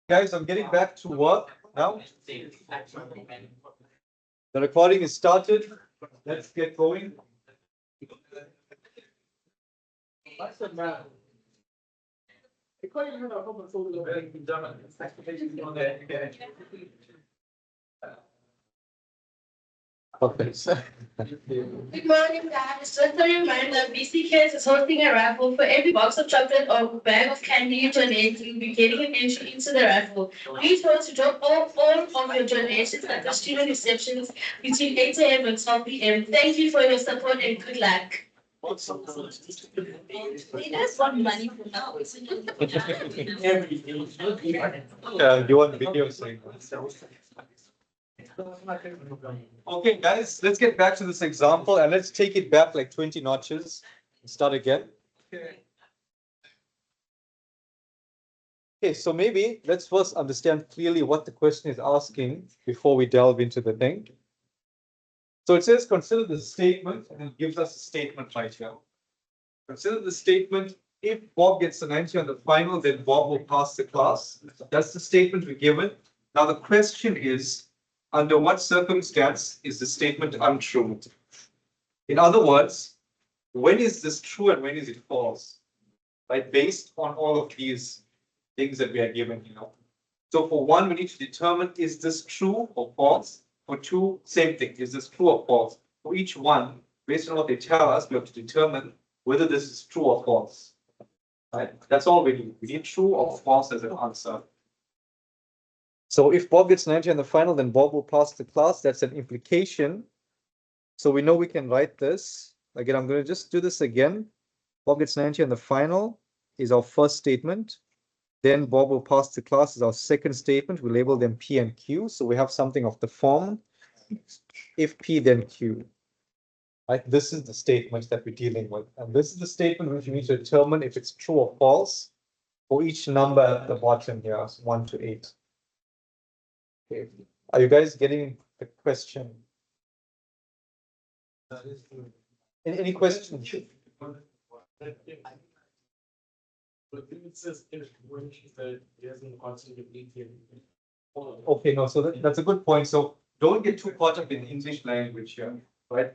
Guys, I'm getting back to work now. The recording is started. Let's get going. Good morning, guys. Just a reminder, BC Kids is hosting a raffle. For every box of chocolate or bag of candy you donate, you'll be getting an entry into the raffle. Please vote to drop all of your donations at the student receptions between 8 a.m. and 12 p.m. Thank you for your support and good luck. They just want money for now. You want video saying Okay, guys, let's get back to this example and let's take it back like 20 notches and start again. Okay, so maybe let's first understand clearly what the question is asking before we delve into the thing. So it says consider the statement and it gives us a statement right here. Consider the statement, if Bob gets a 90 on the final, then Bob will pass the class. That's the statement we're given. Now the question is, under what circumstance is the statement untrue? In other words, when is this true and when is it false? Right, based on all of these things that we are given, So for one, we need to determine, is this true or false? For two, same thing, is this true or false? For each one, based on what they tell us, we have to determine whether this is true or false. Right? That's all we need. We need true or false as an answer. So if Bob gets 90 on the final, then Bob will pass the class. That's an implication. So we know we can write this. Again, I'm going to just do this again. Bob gets 90 on the final is our first statement. Then Bob will pass the class is our second statement. We label them P and Q. So we have something of the form, if P, then Q. Right? This is the statement that we're dealing with. And this is the statement which we need to determine if it's true or false for each number at the bottom here, 1 to 8. Okay. Are you guys getting the question? Any questions? Okay, no, so that's a good point. So don't get too caught up in English language here, right?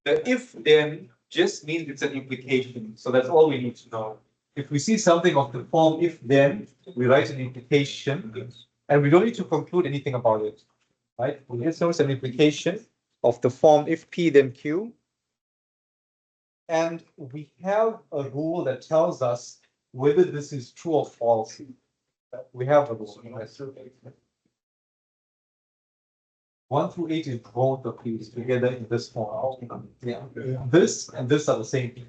The if then just means it's an implication. So that's all we need to know. If we see something of the form if then, we write an implication and we don't need to conclude anything about it, right? We just know it's an implication of the form if P then Q. And we have a rule that tells us whether this is true or false. We have a rule. 1 through 8 is both of these together in this form. Yeah. This and this are the same thing.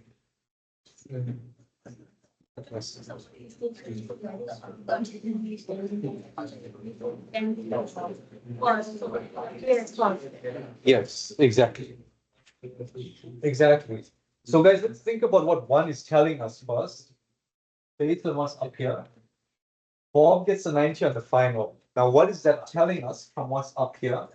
Yes, exactly. Exactly. So guys, let's think about what 1 is telling us first. Based on what's up here. Bob gets a 90 on the final. Now, what is that telling us from what's up here?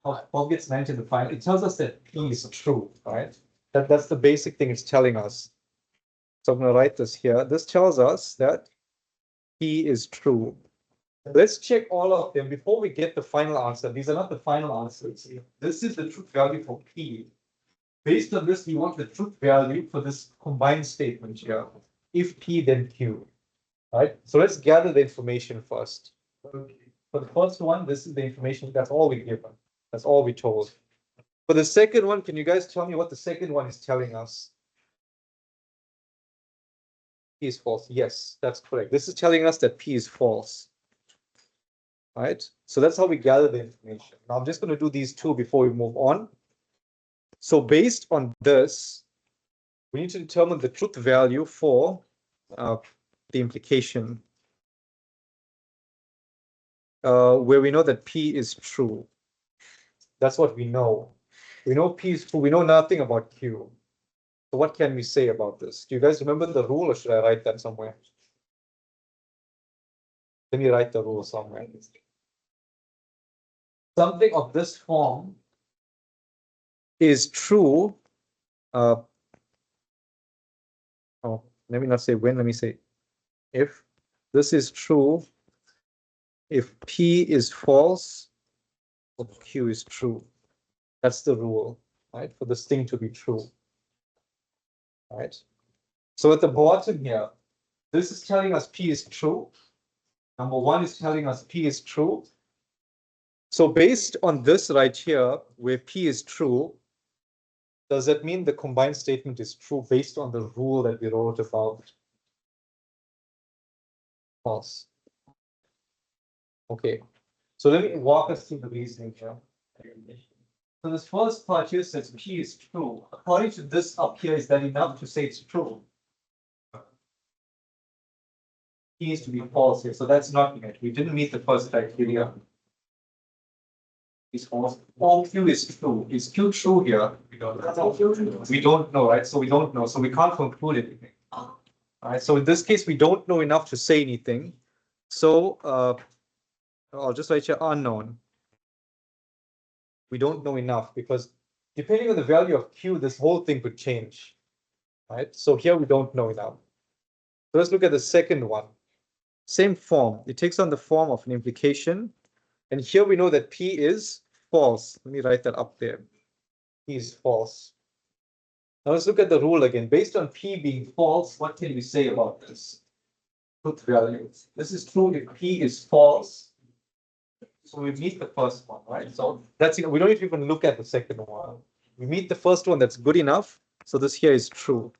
Bob gets 90 on the final. It tells us that P is true, right? That's the basic thing it's telling us. So I'm going to write this here. This tells us that P is true. Let's check all of them before we get the final answer. These are not the final answers. This is the truth value for P. Based on this, we want the truth value for this combined statement here. If P, then Q. Right? So let's gather the information first. Okay. For the first one, this is the information. That's all we given. That's all we told. For the second one, can you guys tell me what the second one is telling us? P is false. Yes, that's correct. This is telling us that P is false. Right? So that's how we gather the information. Now I'm just going to do these two before we move on. So based on this, we need to determine the truth value for the implication where we know that P is true. That's what we know. We know P is true. We know nothing about Q. So what can we say about this? Do you guys remember the rule or should I write that somewhere? Let me write the rule somewhere. Something of this form is true. Let me not say when, let me say if this is true if P is false or Q is true. That's the rule, right? For this thing to be true. Right? So at the bottom here, this is telling us P is true. Number one is telling us P is true. So based on this right here, where P is true, does that mean the combined statement is true based on the rule that we wrote about? False. Okay. So let me walk us through the reasoning here. So this first part here says P is true. According to this up here, is that enough to say it's true? P needs to be false here. So that's not met. We didn't meet the first criteria. Is false. Or Q is true. Is Q true here? We don't know, right? So we don't know. So we can't conclude anything. All right. So in this case, we don't know enough to say anything. So I'll just write here unknown. We don't know enough because depending on the value of Q, this whole thing could change. Right? So here we don't know enough. So let's look at the second one. Same form. It takes on the form of an implication. And here we know that P is false. Let me write that up there. P is false. Now let's look at the rule again. Based on P being false, what can we say about this? Truth value. This is true if P is false. So we meet the first one, right? So that's we don't need to even look at the second one. We meet the first one, that's good enough. So this here is true.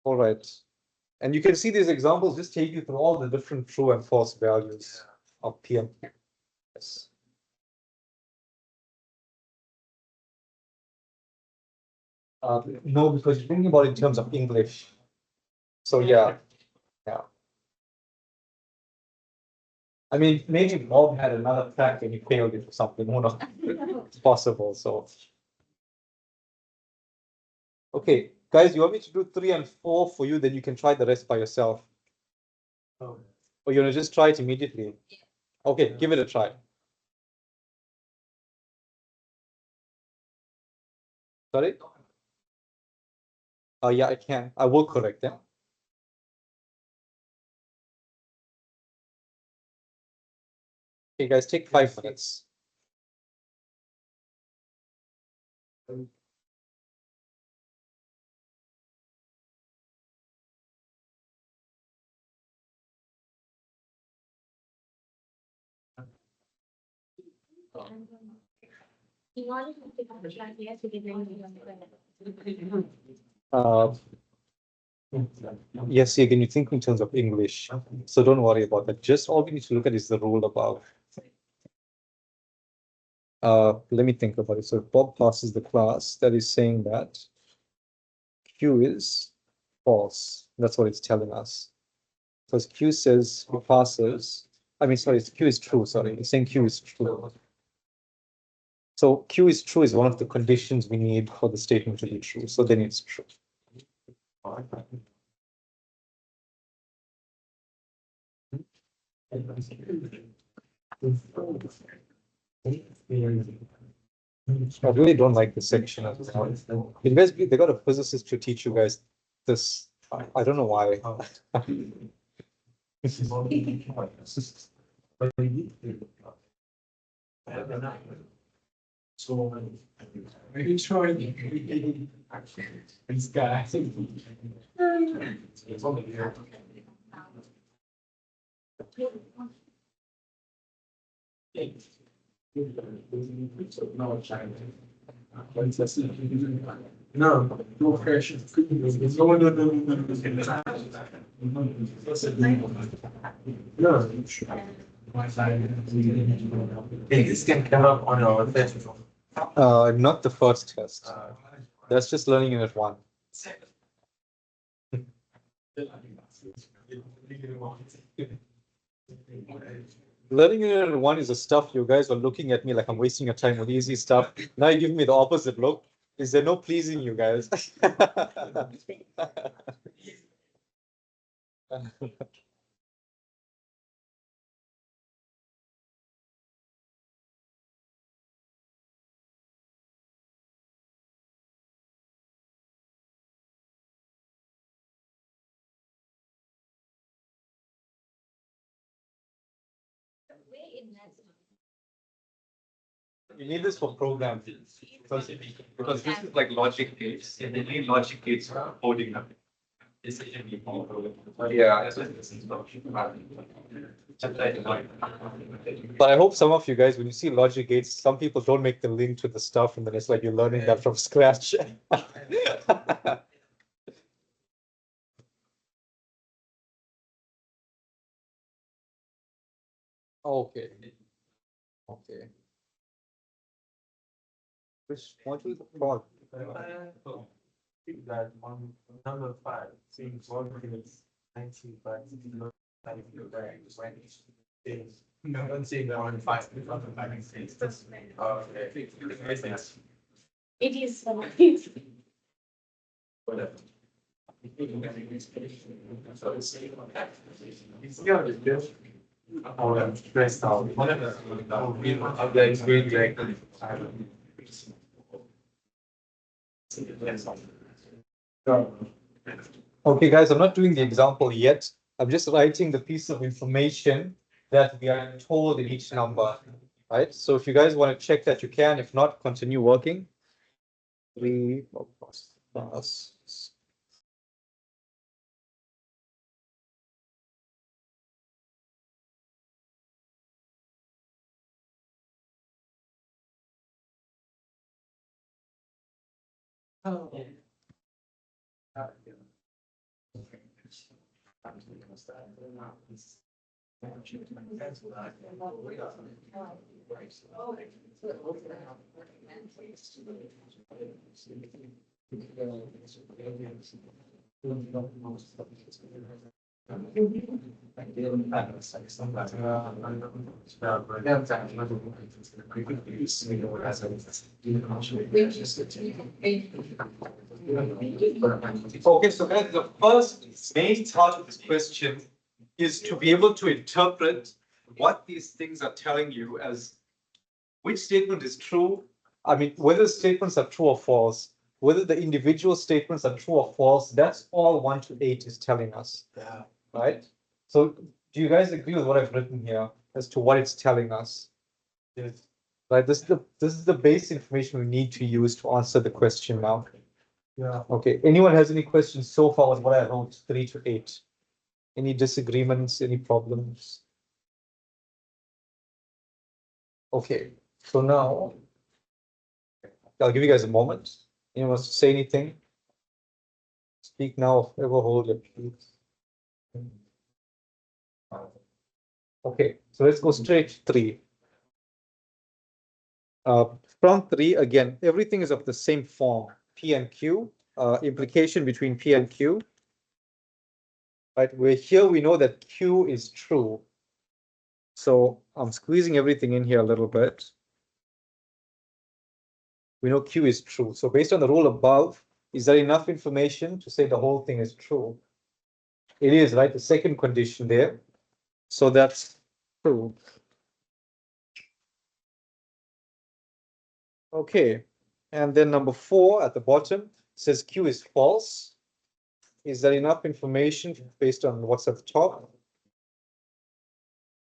All right. And you can see these examples just take you through all the different true and false values of P and Q. Yes. No, because you're thinking about it in terms of English. So yeah. I mean, maybe Bob had another track and he failed it or something. Who knows? It's possible. So, okay, guys, you want me to do 3 and 4 for you? Then you can try the rest by yourself. Or you're gonna just try it immediately? Okay, give it a try. Sorry? Oh yeah, I can. I will correct them. Okay, guys, take 5 minutes. Uh, yes, again, you think in terms of English, so don't worry about that. Just all we need to look at is the rule above. Let me think about it. So if Bob passes the class, that is saying that Q is false. That's what it's telling us. Because Q says he passes. I mean, sorry, Q is true. Sorry, it's saying Q is true. So Q is true is one of the conditions we need for the statement to be true. So then it's true. I really don't like this section of this one. You guys, they got a physicist to teach you guys this. I don't know why. So maybe try this guy. It's on the air. No, no pressure. No, no, no, no. This can come up on our festival. Not the first test. That's just learning unit 1. Learning unit 1 is the stuff you guys are looking at me like I'm wasting your time with easy stuff. Now you give me the opposite look. Is there no pleasing you guys? You need this for programming because this is like logic gates, and you need logic gates for coding them. Yeah. But I hope some of you guys, when you see logic gates, some people don't make the link to the stuff, and then it's like you're learning that from scratch. Okay. Okay. Which module is it called? That on number 5, seems 19, but no, don't see that on 5. Okay. It is. Whatever. Oh, stressed out. It's really like. Okay, guys, I'm not doing the example yet. I'm just writing the piece of information that we are told in each number, right? So if you guys want to check that, you can. If not, continue working. 3 plus. Okay, so guys, the first main part of this question is to be able to interpret what these things are telling you as which statement is true. I mean, whether statements are true or false, whether the individual statements are true or false, that's all 1 to 8 is telling us. Yeah. Right? So do you guys agree with what I've written here as to what it's telling us? Yes. Right, this is the base information we need to use to answer the question now. Yeah. Okay, anyone has any questions so far with what I wrote, 3 to 8? Any disagreements, any problems? Okay, so now I'll give you guys a moment. Anyone wants to say anything? Speak now, ever hold your peace. Okay, so let's go straight to 3. From 3, again, everything is of the same form, P and Q, implication between P and Q. Right, where here we know that Q is true. So I'm squeezing everything in here a little bit. We know Q is true. So based on the rule above, is there enough information to say the whole thing is true? It is, right? The second condition there. So that's true. Okay. And then number 4 at the bottom says Q is false. Is there enough information based on what's at the top?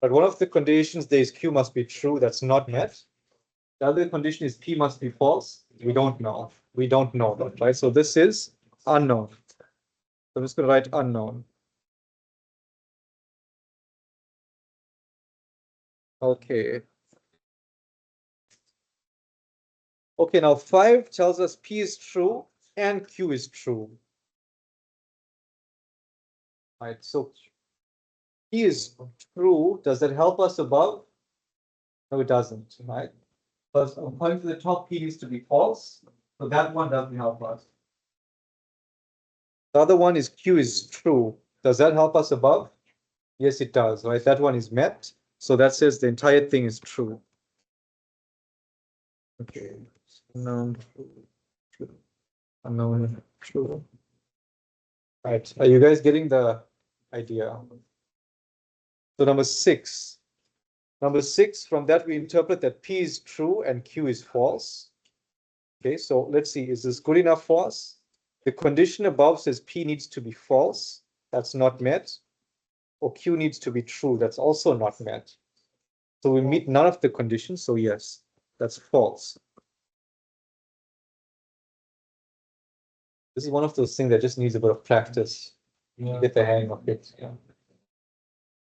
But one of the conditions there is Q must be true. That's not met. The other condition is P must be false. We don't know. We don't know that, right? So this is unknown. So I'm just going to write unknown. Okay. Okay, now 5 tells us P is true and Q is true. Right, so P is true. Does that help us above? No, it doesn't, right? But according to the top, P needs to be false. So that one doesn't help us. The other one is Q is true. Does that help us above? Yes, it does, right? That one is met. So that says the entire thing is true. Okay. Unknown, true. Unknown, true. Right. Are you guys getting the idea? So number 6. Number 6, from that we interpret that P is true and Q is false. Okay, so let's see, is this good enough for us? The condition above says P needs to be false. That's not met. Or Q needs to be true. That's also not met. So we meet none of the conditions, so yes, that's false. This is one of those things that just needs a bit of practice to get the hang of it. Yeah.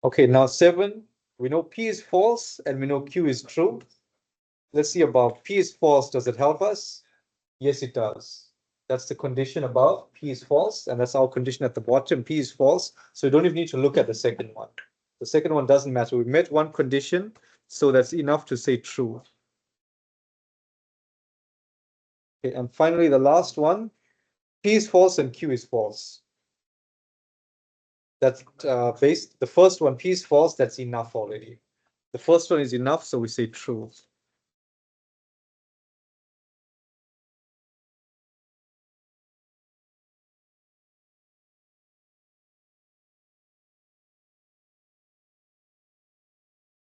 Okay, now 7, we know P is false and we know Q is true. Let's see about P is false. Does it help us? Yes, it does. That's the condition above. P is false, and that's our condition at the bottom. P is false. So you don't even need to look at the second one. The second one doesn't matter. We met one condition, so that's enough to say true. Okay, and finally, the last one, P is false and Q is false. That's the first one, P is false, that's enough already. The first one is enough, so we say true.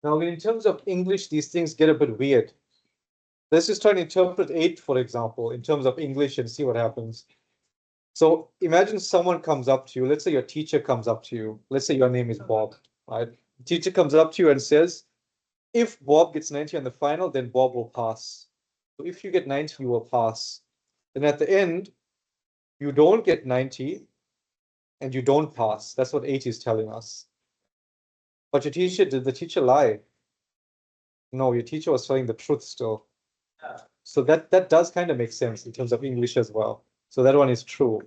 Now, in terms of English, these things get a bit weird. Let's just try and interpret 8, for example, in terms of English and see what happens. So imagine someone comes up to you. Let's say your teacher comes up to you. Let's say your name is Bob, right? The teacher comes up to you and says, if Bob gets 90 on the final, then Bob will pass. So if you get 90, you will pass. Then at the end, you don't get 90 and you don't pass. That's what 8 is telling us. But your teacher, did the teacher lie? No, your teacher was telling the truth still. So that does kind of make sense in terms of English as well. So that one is true.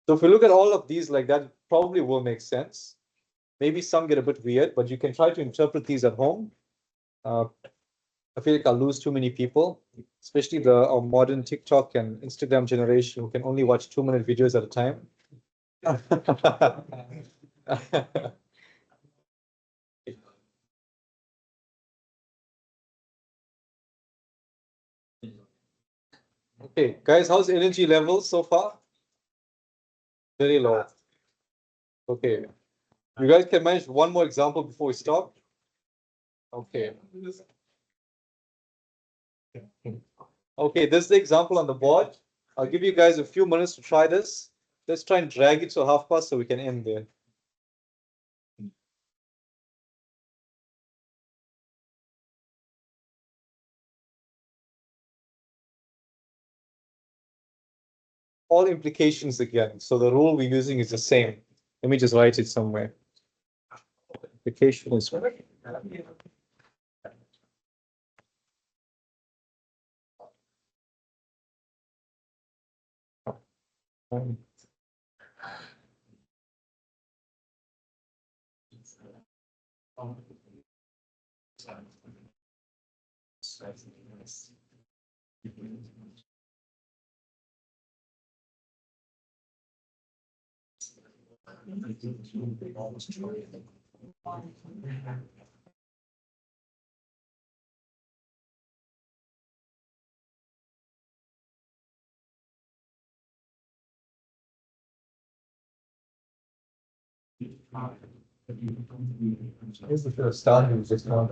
So if we look at all of these like that, it probably will make sense. Maybe some get a bit weird, but you can try to interpret these at home. I feel like I'll lose too many people, especially our modern TikTok and Instagram generation who can only watch 2-minute videos at a time. Okay, guys, how's energy levels so far? Very low. Okay. You guys can manage one more example before we stop? Okay. Okay, this is the example on the board. I'll give you guys a few minutes to try this. Let's try and drag it to 1/2 so we can end there. All implications again. So the rule we're using is the same. Let me just write it somewhere. Implication is Here's the first starting just now.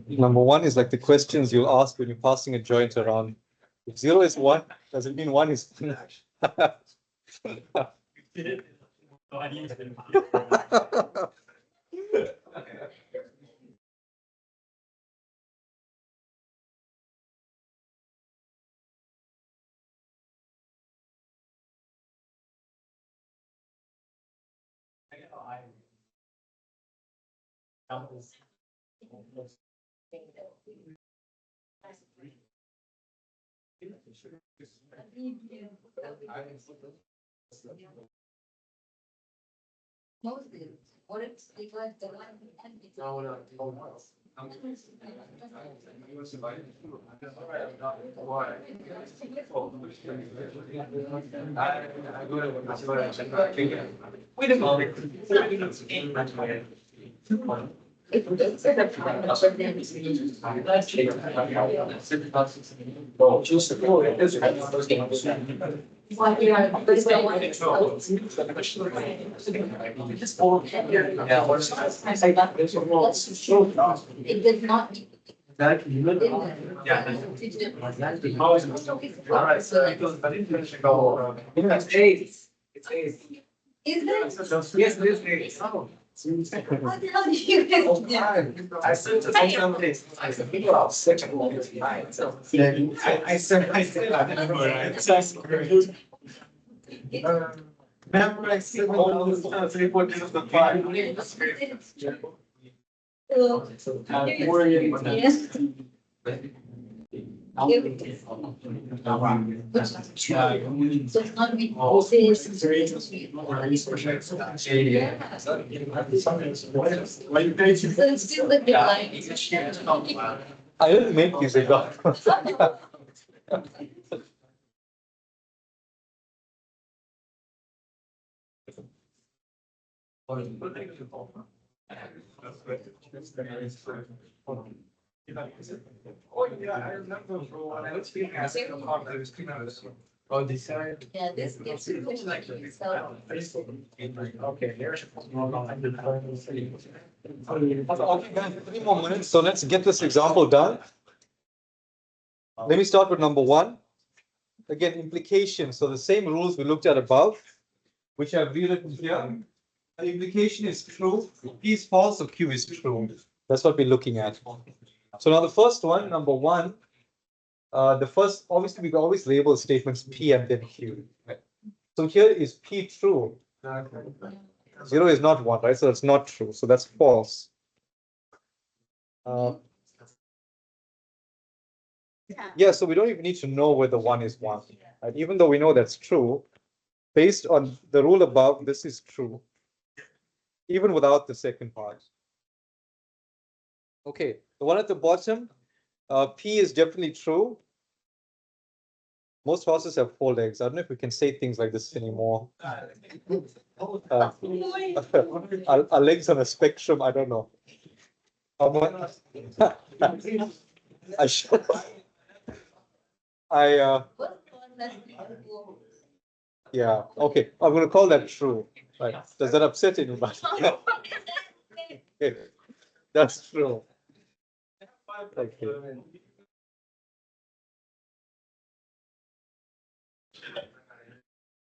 Number one is like the questions you'll ask when you're passing a joint around. If 0 is 1, does it mean 1 is Wait a moment. It did not. It's eight. It's eight. Is it? Yes, it is eight. Oh. How the hell did you guys do that? I sent to some place. I said, people are such a long time. So I said, I remember. Remember, I said, all the 3 of the 5. Yes. So it's not me. So it's still the big line. I didn't make these examples. Oh, yeah, I remember when I was speaking, I said, I was cleaning out this one. Oh, this side? Yeah, this gets you. Okay, there's. Okay, guys, 3 more minutes. So let's get this example done. Let me start with number 1. Again, implication. So the same rules we looked at above, which I've rewritten here. The implication is true. P is false, so Q is true. That's what we're looking at. So now the first one, number 1, the first, obviously we always label statements P and then Q. So here is P true. 0 is not 1, right? So that's not true. So that's false. Yeah, so we don't even need to know whether 1 is 1. Right? Even though we know that's true, based on the rule above, this is true. Even without the second part. Okay, the one at the bottom, P is definitely true. Most horses have 4 legs. I don't know if we can say things like this anymore. Are legs on a spectrum? I don't know. I should. Yeah, okay. I'm going to call that true. Right. Does that upset anybody? Okay. That's true. Okay.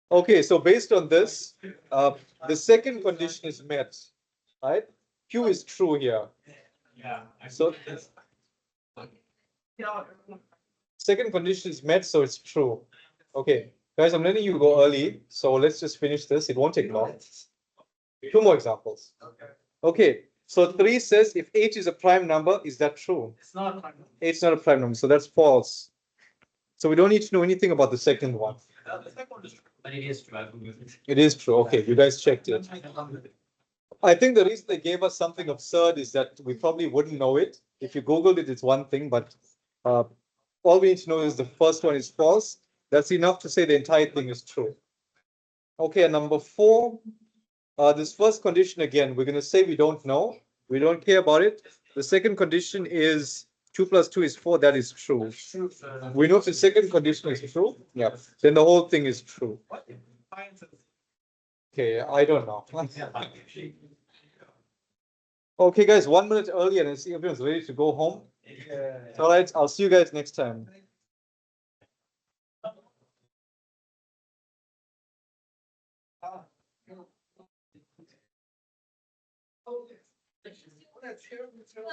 Okay, so based on this, the second condition is met, right? Q is true here. So second condition is met, so it's true. Okay, guys, I'm letting you go early, so let's just finish this. It won't take long. 2 more examples. Okay, so 3 says if H is a prime number, is that true? It's not a prime number. H is not a prime number, so that's false. So we don't need to know anything about the second one. The second one is true. But it is true. It is true. Okay, you guys checked it. I think the reason they gave us something absurd is that we probably wouldn't know it. If you Googled it, it's one thing, but all we need to know is the first one is false. That's enough to say the entire thing is true. Okay, and number 4, this first condition again, we're going to say we don't know. We don't care about it. The second condition is 2 plus 2 is 4. That is true. We know if the second condition is true. Yeah. Then the whole thing is true. Okay, I don't know. Okay, guys, 1 minute early and I see everyone's ready to go home. All right, I'll see you guys next time.